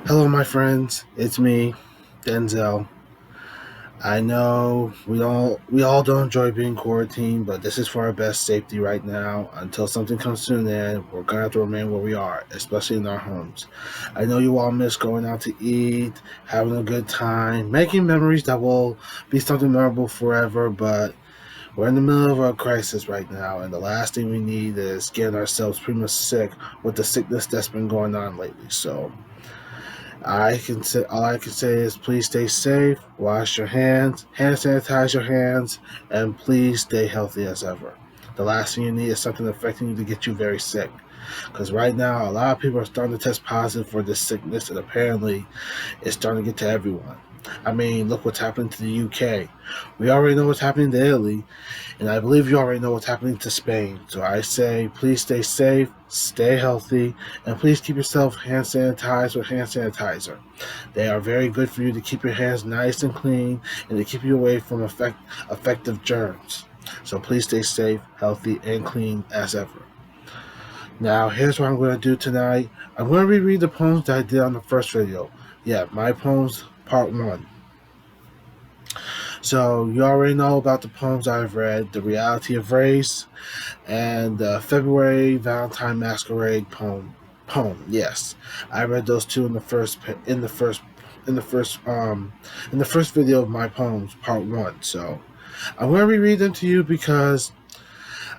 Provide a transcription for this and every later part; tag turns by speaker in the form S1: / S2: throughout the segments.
S1: Hello, my friends. It's me, Denzel. I know we all don't enjoy being quarantined, but this is for our best safety right now. Until something comes to an end, we're gonna have to remain where we are, especially in our homes. I know you all miss going out to eat, having a good time, making memories that will be something memorable forever. But we're in the middle of a crisis right now, and the last thing we need is getting ourselves pretty much sick with the sickness that's been going on lately. So all I can say is please stay safe, wash your hands, hand sanitize your hands, and please stay healthy as ever. The last thing you need is something affecting you to get you very sick. Because right now, a lot of people are starting to test positive for this sickness, and apparently, it's starting to get to everyone. I mean, look what's happening to the UK. We already know what's happening to Italy, and I believe you already know what's happening to Spain. So I say, please stay safe, stay healthy, and please keep yourself hand sanitized with hand sanitizer. They are very good for you to keep your hands nice and clean and to keep you away from effective germs. So please stay safe, healthy, and clean as ever. Now, here's what I'm going to do tonight. I'm going to reread the poems that I did on the first video. Yeah, my poems, part one. So, you already know about the poems I've read: The Reality of Race and the February Valentine Masquerade Yes, I read those two in the first video of my poems, part one. So, I'm going to reread them to you because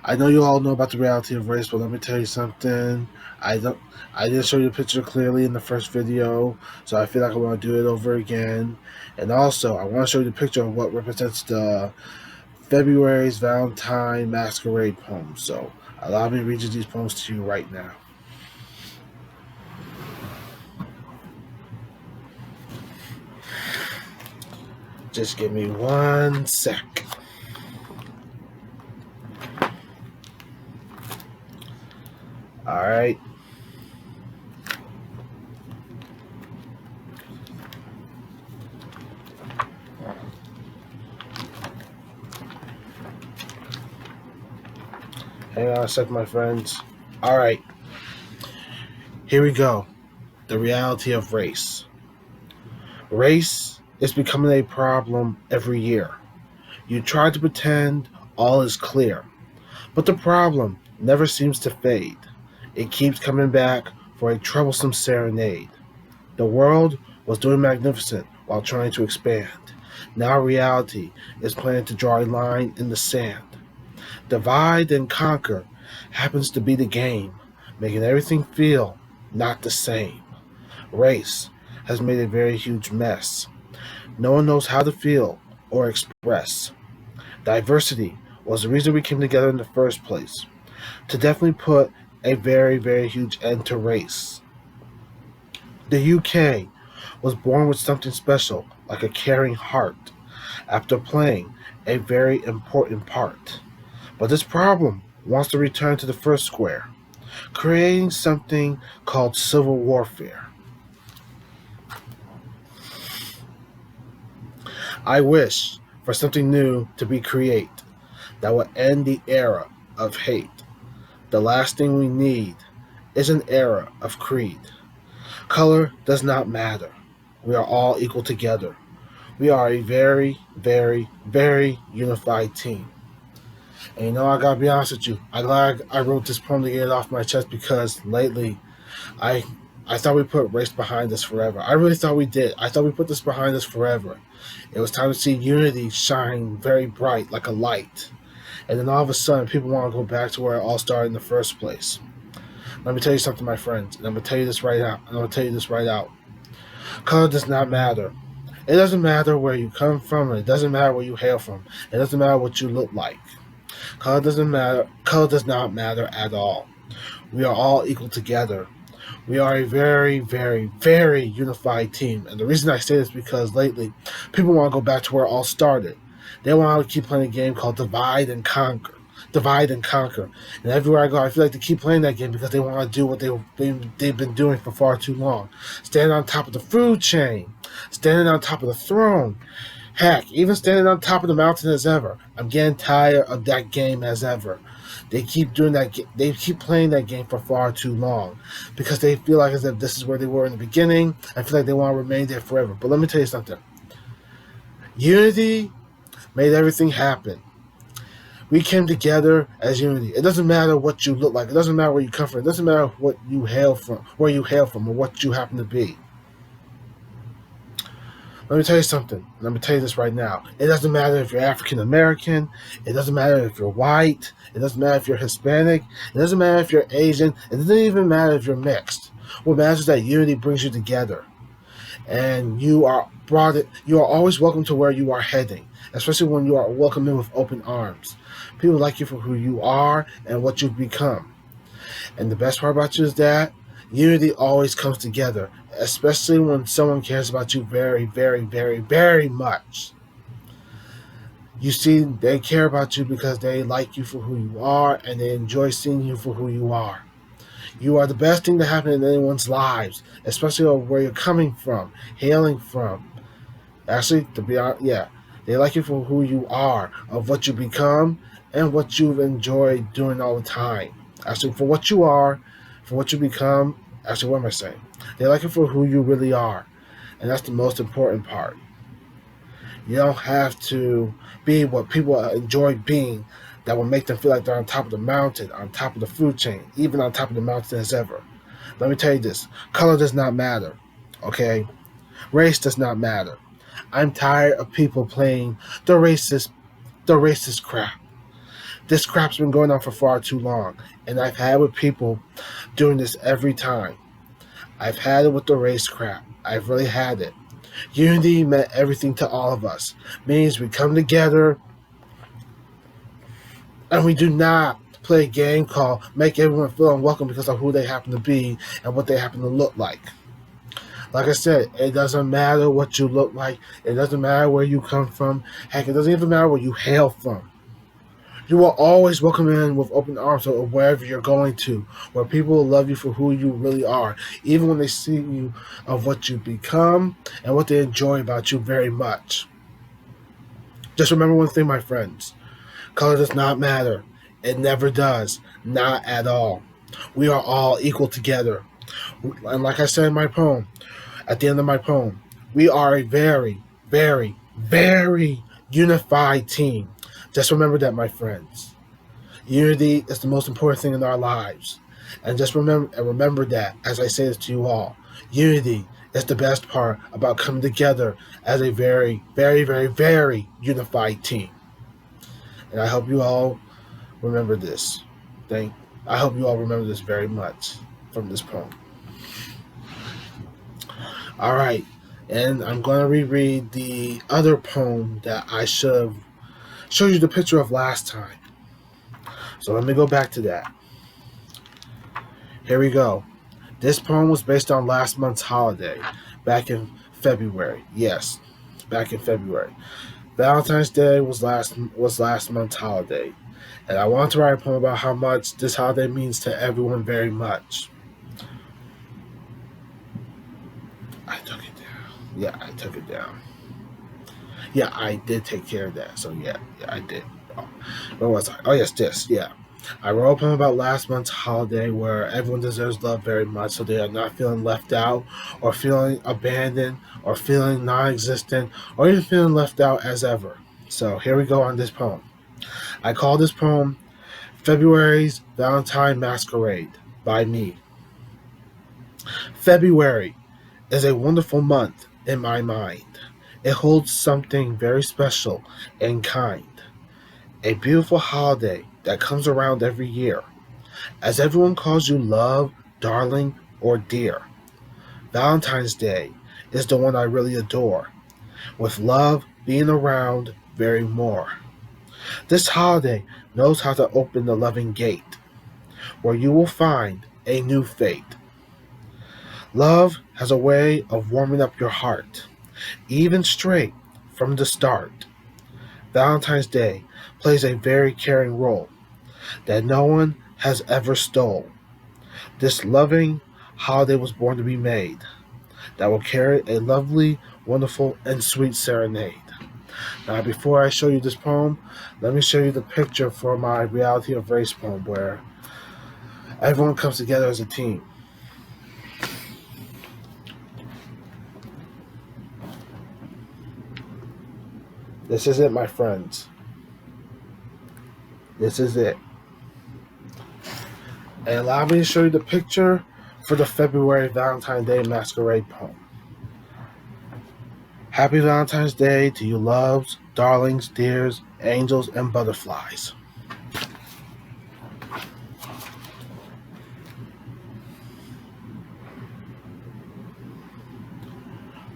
S1: I know you all know about the reality of race, but let me tell you something. I don't. I didn't show you the picture clearly in the first video, so I feel like I want to do it over again. And also, I want to show you the picture of what represents the February's Valentine Masquerade poem. So, allow me to read you these poems to you right now. Just give me one sec. All right. Hang on a sec, my friends. All right. Here we go. The reality of race. Race is becoming a problem every year. You try to pretend all is clear, but the problem never seems to fade. It keeps coming back for a troublesome serenade. The world was doing magnificent while trying to expand. Now reality is planning to draw a line in the sand. Divide and conquer happens to be the game, making everything feel not the same. Race has made a very huge mess. No one knows how to feel or express. Diversity was the reason we came together in the first place, to definitely put a very, very huge end to race. The UK was born with something special, like a caring heart, after playing a very important part. But this problem wants to return to the first square, creating something called civil warfare. I wish for something new to be created that will end the era of hate. The last thing we need is an era of creed. Color does not matter. We are all equal together. We are a very, very, very unified team. And you know, I gotta be honest with you. I'm glad I wrote this poem to get it off my chest because lately I I thought we put race behind us forever. I really thought we did. I thought we put this behind us forever. It was time to see unity shine very bright like a light. And then all of a sudden, people want to go back to where it all started in the first place. Let me tell you something, my friends, and I'm gonna tell you this right out. I'm gonna tell you this right out. Color does not matter. It doesn't matter where you come from, and it doesn't matter where you hail from. It doesn't matter what you look like. Color doesn't matter. Color does not matter at all. We are all equal together. We are a very, very, very unified team. And the reason I say this is because lately, people want to go back to where it all started. They want to keep playing a game called Divide and Conquer. Divide and Conquer. And everywhere I go, I feel like they keep playing that game because they want to do what they've been doing for far too long. Standing on top of the food chain. Standing on top of the throne. Heck, even standing on top of the mountain as ever. I'm getting tired of that game as ever. They keep doing that. They keep playing that game for far too long because they feel like as if this is where they were in the beginning. I feel like they want to remain there forever. But let me tell you something. Unity made everything happen. We came together as unity. It doesn't matter what you look like. It doesn't matter where you come from. It doesn't matter what you hail from, where you hail from, or what you happen to be. Let me tell you something. Let me tell you this right now. It doesn't matter if you're African American. It doesn't matter if you're white. It doesn't matter if you're Hispanic. It doesn't matter if you're Asian. It doesn't even matter if you're mixed. What matters is that unity brings you together, and you are brought. You are always welcome to where you are heading, especially when you are welcomed in with open arms. People like you for who you are and what you've become. And the best part about you is that unity always comes together, especially when someone cares about you very, very, very, very much. You see, they care about you because they like you for who you are and they enjoy seeing you for who you are. You are the best thing to happen in anyone's lives, especially where you're coming from, hailing from. Actually, to be honest, yeah, they like you for who you are, of what you become, and what you've enjoyed doing all the time. Actually, for what you are, for what you become. Actually, what am I saying? They like you for who you really are, and that's the most important part. You don't have to be what people enjoy being that will make them feel like they're on top of the mountain, on top of the food chain, even on top of the mountain as ever. Let me tell you this. Color does not matter, okay? Race does not matter. I'm tired of people playing the racist crap. This crap's been going on for far too long, and I've had with people doing this every time. I've had it with the race crap. I've really had it. Unity meant everything to all of us. Means we come together and we do not play a game called make everyone feel unwelcome because of who they happen to be and what they happen to look like. Like I said, it doesn't matter what you look like. It doesn't matter where you come from. Heck, it doesn't even matter where you hail from. You are always welcome in with open arms or wherever you're going to, where people will love you for who you really are, even when they see you of what you become and what they enjoy about you very much. Just remember one thing, my friends. Color does not matter. It never does. Not at all. We are all equal together. And like I said in my poem, at the end of my poem, we are a very, very, very unified team. Just remember that, my friends. Unity is the most important thing in our lives. And just remember that as I say this to you all. Unity is the best part about coming together as a very, very, very, very unified team. And I hope you all remember this. I hope you all remember this very much from this poem. All right. And I'm going to reread the other poem that I should have showed you the picture of last time. So let me go back to that. Here we go. This poem was based on last month's holiday, back in February. Yes, back in February. Valentine's Day was last month's holiday, and I wanted to write a poem about how much this holiday means to everyone very much. I took it down. Yeah, I took it down. Yeah, I did take care of that. So yeah, I did. Oh, where was I? Oh yes, this. Yeah, I wrote a poem about last month's holiday where everyone deserves love very much, so they are not feeling left out, or feeling abandoned, or feeling non-existent, or even feeling left out as ever. So here we go on this poem. I call this poem February's Valentine Masquerade by me. February is a wonderful month in my mind. It holds something very special and kind. A beautiful holiday that comes around every year, as everyone calls you love, darling, or dear. Valentine's Day is the one I really adore, with love being around very more. This holiday knows how to open the loving gate, where you will find a new fate. Love has a way of warming up your heart, even straight from the start. Valentine's Day plays a very caring role that no one has ever stole. This loving holiday was born to be made that will carry a lovely, wonderful, and sweet serenade. Now, before I show you this poem, let me show you the picture for my Reality of Race poem where everyone comes together as a team. This is it, my friends. This is it. And allow me to show you the picture for the February Valentine Day Masquerade poem. Happy Valentine's Day to you loves, darlings, dears, angels, and butterflies.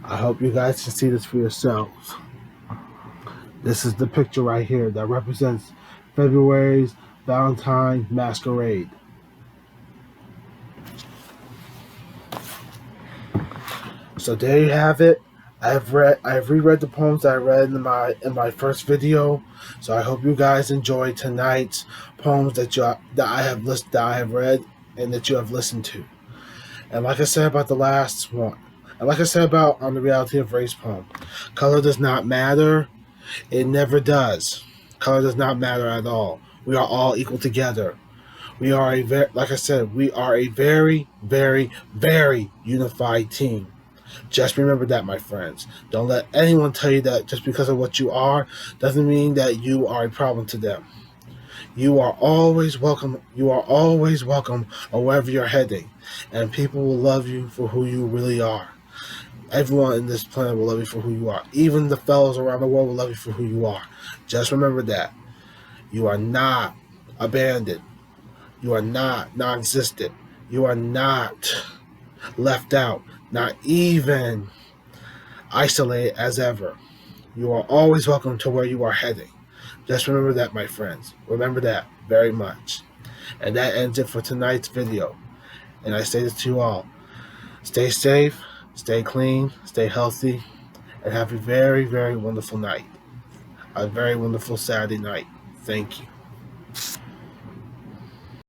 S1: I hope you guys can see this for yourselves. This is the picture right here that represents February's Valentine Masquerade. So there you have it. I've reread the poems that I read in my first video. So I hope you guys enjoyed tonight's poems that I have read and that you have listened to. And like I said about the last one, and like I said about on the Reality of Race poem, color does not matter. It never does. Color does not matter at all. We are all equal together. We are like I said, we are a very, very, very unified team. Just remember that, my friends. Don't let anyone tell you that just because of what you are doesn't mean that you are a problem to them. You are always welcome. You are always welcome wherever you're heading, and people will love you for who you really are. Everyone in this planet will love you for who you are. Even the fellows around the world will love you for who you are. Just remember that. You are not abandoned. You are not non-existent. You are not left out. Not even isolated as ever. You are always welcome to where you are heading. Just remember that, my friends. Remember that very much. And that ends it for tonight's video. And I say this to you all. Stay safe, stay clean, stay healthy, and have a very, very wonderful night. A very wonderful Saturday night. Thank you.